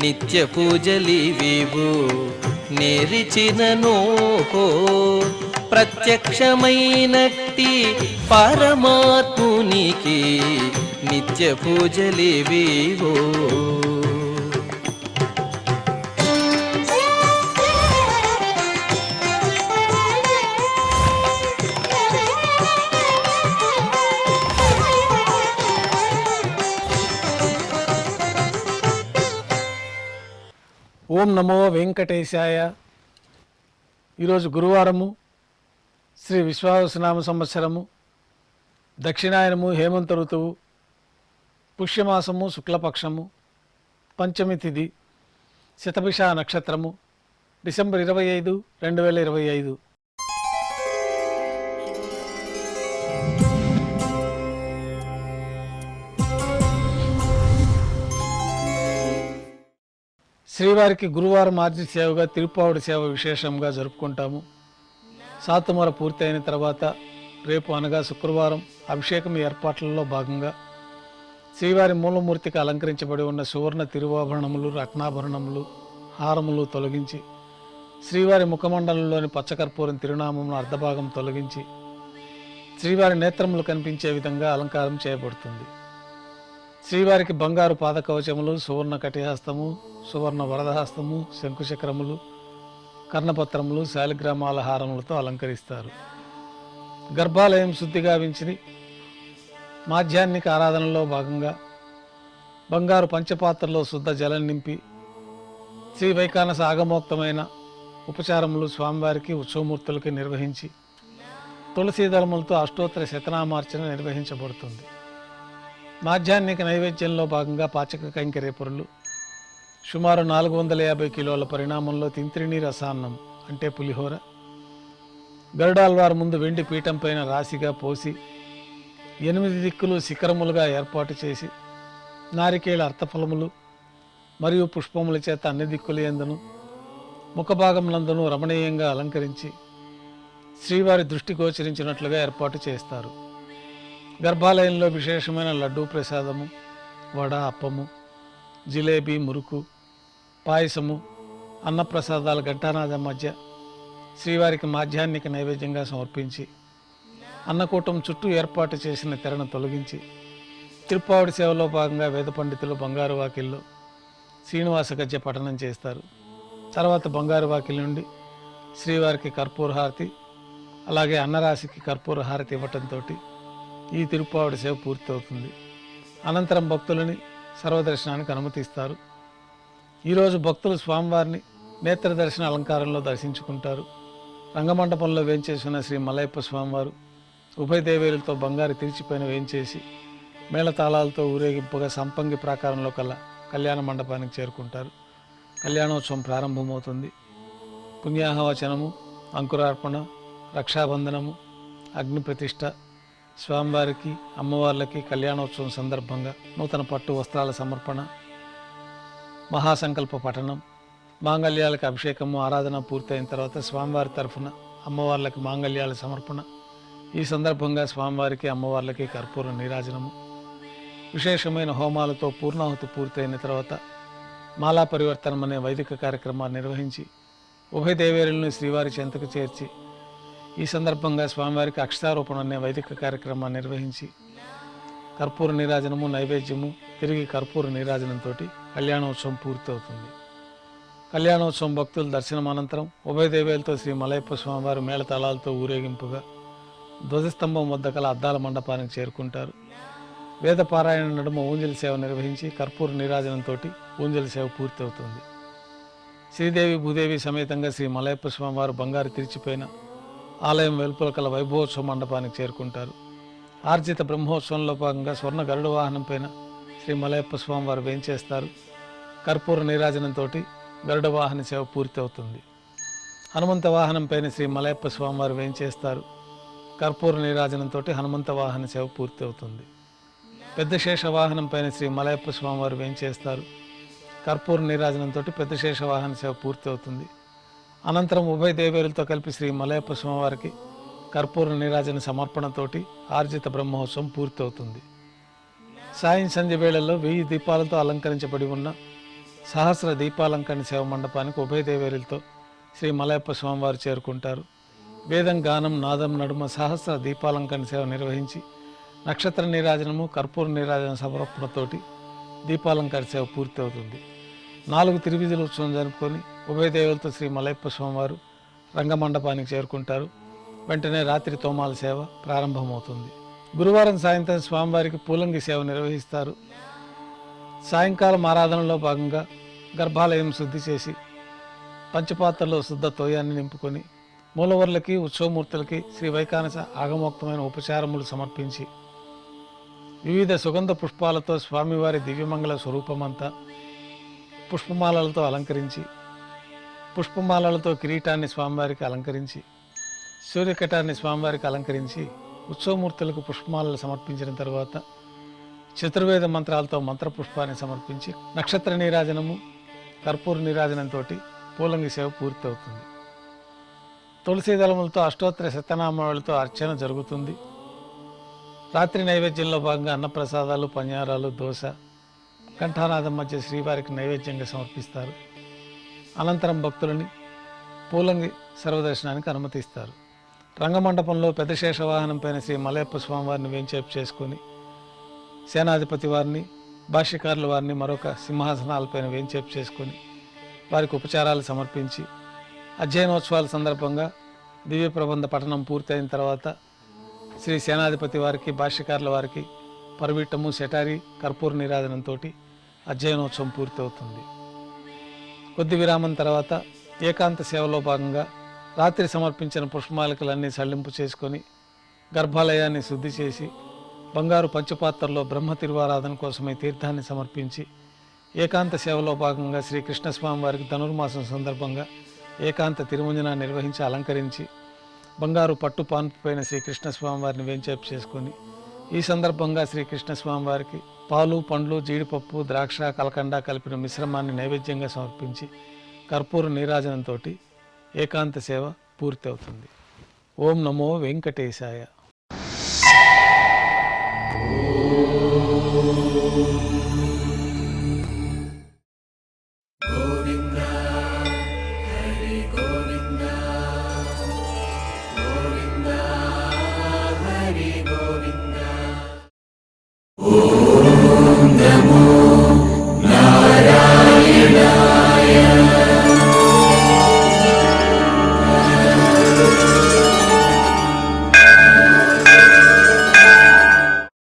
నిత్య పూజలివివు నేరిచినను ప్రత్యక్షమైనట్టి పరమాత్మునికి నిత్య పూజలివివో. ఓం నమో వెంకటేశాయ. ఈరోజు గురువారము, శ్రీ విశ్వావసునామ సంవత్సరము, దక్షిణాయనము, హేమంత ఋతువు, పుష్యమాసము, శుక్లపక్షము, పంచమి తిథి, శతభిష నక్షత్రము, డిసెంబర్ 25, 2025. శ్రీవారికి గురువారం ఆర్జి సేవగా తిరుప్పావుడి సేవ విశేషంగా జరుపుకుంటాము. సాతుమర పూర్తి అయిన తర్వాత రేపు అనగా శుక్రవారం అభిషేకం ఏర్పాట్లలో భాగంగా శ్రీవారి మూలమూర్తికి అలంకరించబడి ఉన్న సువర్ణ తిరువాభరణములు, రత్నాభరణములు, హారములు తొలగించి శ్రీవారి ముఖమండలంలోని పచ్చకర్పూరం తిరునామమును అర్ధభాగం తొలగించి శ్రీవారి నేత్రములు కనిపించే విధంగా అలంకారం చేయబడుతుంది. శ్రీవారికి బంగారు పాదకవచములు, సువర్ణ కటిహస్తము, సువర్ణ వరదహస్తము, శంకుచక్రములు, కర్ణపత్రములు, శాలిగ్రామాల హారములతో అలంకరిస్తారు. గర్భాలయం శుద్ధిగా వించి మాధ్యాహ్నిక ఆరాధనలో భాగంగా బంగారు పంచపాత్రలో శుద్ధ జలం నింపి శ్రీ వైకానస ఆగమోక్తమైన ఉపచారములు స్వామివారికి ఉత్సవమూర్తులకి నిర్వహించి తులసీదళములతో అష్టోత్తర శతనామార్చన నిర్వహించబడుతుంది. మాధ్యాహ్నిక నైవేద్యంలో భాగంగా పాచక కైంకర్యపురులు, సుమారు 450 కిలోల పరిణామంలో తింత్రిణీ రసాన్నం అంటే పులిహోర, గరుడాల్వారు ముందు వెండి పీఠం పైన రాశిగా పోసి 8 దిక్కులు శిఖరములుగా ఏర్పాటు చేసి నారికేళ అర్థఫలములు మరియు పుష్పముల చేత అన్ని దిక్కుల యందును ముఖభాగములందును రమణీయంగా అలంకరించి శ్రీవారి దృష్టి గోచరించినట్లుగా ఏర్పాటు చేస్తారు. గర్భాలయంలో విశేషమైన లడ్డూ ప్రసాదము, వడ, అప్పము, జిలేబీ, మురుకు, పాయసము, అన్నప్రసాదాల ఘంటానాదం మధ్య శ్రీవారికి మాధ్యాహ్నిక నైవేద్యంగా సమర్పించి అన్నకూటం చుట్టూ ఏర్పాటు చేసిన తెరను తొలగించి తిరుప్పావుడి సేవలో భాగంగా వేద పండితులు బంగారు వాకిల్లో శ్రీనివాస గద్య పఠనం చేస్తారు. తర్వాత బంగారు వాకిలి నుండి శ్రీవారికి కర్పూర హారతి, అలాగే అన్నరాశికి కర్పూర హారతి ఇవ్వటంతో ఈ తిరుప్పావుడి సేవ పూర్తవుతుంది. అనంతరం భక్తులని సర్వదర్శనానికి అనుమతిస్తారు. ఈరోజు భక్తులు స్వామివారిని నేత్ర దర్శన అలంకారంలో దర్శించుకుంటారు. రంగమండపంలో వేంచేసిన శ్రీ మలయప్ప స్వామివారు ఉభయ దేవేరులతో బంగారు తిరిచిపైన వేంచేసి మేళతాళాలతో ఊరేగింపుగా సంపంగి ప్రాకారంలో కల కళ్యాణ మండపానికి చేరుకుంటారు. కళ్యాణోత్సవం ప్రారంభమవుతుంది. పుణ్యాహవచనము, అంకురార్పణ, రక్షాబంధనము, అగ్ని ప్రతిష్ఠ, స్వామివారికి అమ్మవార్లకి కళ్యాణోత్సవం సందర్భంగా నూతన పట్టు వస్త్రాల సమర్పణ, మహాసంకల్ప పఠనం, మాంగళ్యాలకు అభిషేకము, ఆరాధన పూర్తయిన తర్వాత స్వామివారి తరఫున అమ్మవార్లకి మాంగళ్యాల సమర్పణ. ఈ సందర్భంగా స్వామివారికి అమ్మవార్లకి కర్పూర నీరాజనము, విశేషమైన హోమాలతో పూర్ణాహుతి పూర్తయిన తర్వాత మాలా పరివర్తనం అనే వైదిక కార్యక్రమాన్ని నిర్వహించి ఉభయ దేవేరులను శ్రీవారి చెంతకు చేర్చి ఈ సందర్భంగా స్వామివారికి అక్షతారోపణ అనే వైదిక కార్యక్రమాన్ని నిర్వహించి కర్పూర నీరాజనము, నైవేద్యము, తిరిగి కర్పూర నీరాజనంతో కళ్యాణోత్సవం పూర్తవుతుంది. కళ్యాణోత్సవం భక్తుల దర్శనం అనంతరం ఉభయ దేవేలతో శ్రీ మలయప్ప స్వామివారు మేళతాళాలతో ఊరేగింపుగా ధ్వజస్తంభం వద్ద కల అద్దాల మండపానికి చేరుకుంటారు. వేద పారాయణ నడుమ ఊంజలి సేవ నిర్వహించి కర్పూర నీరాజనంతో ఊంజలి సేవ పూర్తవుతుంది. శ్రీదేవి భూదేవి సమేతంగా శ్రీ మలయప్ప స్వామివారు బంగారు తిరిచిపోయిన ఆలయం వెలుపల కల వైభవోత్సవ మండపానికి చేరుకుంటారు. ఆర్జిత బ్రహ్మోత్సవంలో భాగంగా స్వర్ణ గరుడ వాహనం పైన శ్రీ మలయప్ప స్వామివారు వేంచేస్తారు. కర్పూర నీరాజనంతో గరుడ వాహన సేవ పూర్తి అవుతుంది. హనుమంత వాహనం పైన శ్రీ మలయప్ప స్వామివారు వేంచేస్తారు. కర్పూర నీరాజనంతో హనుమంత వాహన సేవ పూర్తి అవుతుంది. పెద్ద శేష వాహనం పైన శ్రీ మలయప్ప స్వామివారు వేంచేస్తారు. కర్పూర నీరాజనంతో పెద్ద శేష వాహన సేవ పూర్తి అవుతుంది. అనంతరం ఉభయ దేవేరులతో కలిపి శ్రీ మలయప్ప స్వామివారికి కర్పూర నీరాజన సమర్పణతోటి ఆర్జిత బ్రహ్మోత్సవం పూర్తవుతుంది. సాయం సంధ్య వేళల్లో 1000 దీపాలతో అలంకరించబడి ఉన్న సహస్ర దీపాలంకరణ సేవ మండపానికి ఉభయ దేవేరులతో శ్రీ మలయప్ప స్వామివారు చేరుకుంటారు. వేదం గానం నాదం నడుమ సహస్ర దీపాలంకరణ సేవ నిర్వహించి నక్షత్ర నీరాజనము కర్పూర నీరాజన సమర్పణతోటి దీపాలంకరణ సేవ పూర్తి అవుతుంది. 4 తిరువీధుల ఉత్సవం జరుపుకొని ఉభయ దేవులతో శ్రీ మలయప్ప స్వామివారు రంగమండపానికి చేరుకుంటారు. వెంటనే రాత్రి తోమాల సేవ ప్రారంభమవుతుంది. గురువారం సాయంత్రం స్వామివారికి పూలంగి సేవ నిర్వహిస్తారు. సాయంకాలం ఆరాధనలో భాగంగా గర్భాలయం శుద్ధి చేసి పంచపాత్రలో శుద్ధ తోయాన్ని నింపుకొని మూలవర్లకి ఉత్సవమూర్తులకి శ్రీ వైకానస ఆగమోక్తమైన ఉపచారములు సమర్పించి వివిధ సుగంధ పుష్పాలతో స్వామివారి దివ్యమంగళ స్వరూపమంతా పుష్పమాలలతో అలంకరించి పుష్పమాలలతో కిరీటాన్ని స్వామివారికి అలంకరించి సూర్యకటాన్ని స్వామివారికి అలంకరించి ఉత్సవమూర్తులకు పుష్పమాలలు సమర్పించిన తర్వాత చతుర్వేద మంత్రాలతో మంత్రపుష్పాన్ని సమర్పించి నక్షత్ర నీరాజనము కర్పూర నీరాజనంతో పూలంగి సేవ పూర్తి అవుతుంది. తులసి దళములతో అష్టోత్తర శతనామావళితో అర్చన జరుగుతుంది. రాత్రి నైవేద్యంలో భాగంగా అన్నప్రసాదాలు పన్యారాలు దోశ కంఠానాదం మధ్య శ్రీవారికి నైవేద్యంగా సమర్పిస్తారు. అనంతరం భక్తులని పూలంగి సర్వదర్శనానికి అనుమతిస్తారు. రంగమండపంలో పెద్ద శేషవాహనం పైన శ్రీ మలయప్ప స్వామివారిని వేంచేపు చేసుకొని సేనాధిపతి వారిని భాష్యకారుల వారిని మరొక సింహాసనాలపైన వేంచేపు చేసుకొని వారికి ఉపచారాలు సమర్పించి అధ్యయనోత్సవాల సందర్భంగా దివ్య ప్రబంధ పఠనం పూర్తయిన తర్వాత శ్రీ సేనాధిపతి వారికి భాష్యకారుల వారికి పరువిట్టము శటారి కర్పూర నీరాజనంతో అధ్యయనోత్సవం పూర్తవుతుంది. కొద్ది విరామం తర్వాత ఏకాంత సేవలో భాగంగా రాత్రి సమర్పించిన పుష్పమాలికలన్నీ సళ్లింపు చేసుకొని గర్భాలయాన్ని శుద్ధి చేసి బంగారు పంచపాత్రలో బ్రహ్మ తిరువారాధన కోసమై తీర్థాన్ని సమర్పించి ఏకాంత సేవలో భాగంగా శ్రీ కృష్ణస్వామి వారికి ధనుర్మాసం సందర్భంగా ఏకాంత తిరుమంజన నిర్వహించి అలంకరించి బంగారు పట్టు పాన్పు పైన శ్రీకృష్ణస్వామి వారిని వేంచేపు చేసుకొని ఈ సందర్భంగా శ్రీకృష్ణస్వామి వారికి పాలు పండ్లు జీడిపప్పు ద్రాక్ష కలకండ కలిపిన మిశ్రమాన్ని నైవేద్యంగా సమర్పించి కర్పూర నీరాజనంతో ఏకాంత సేవ పూర్తి అవుతుంది. ఓం నమో వెంకటేశాయ. ఓం నమో నారాయణాయ.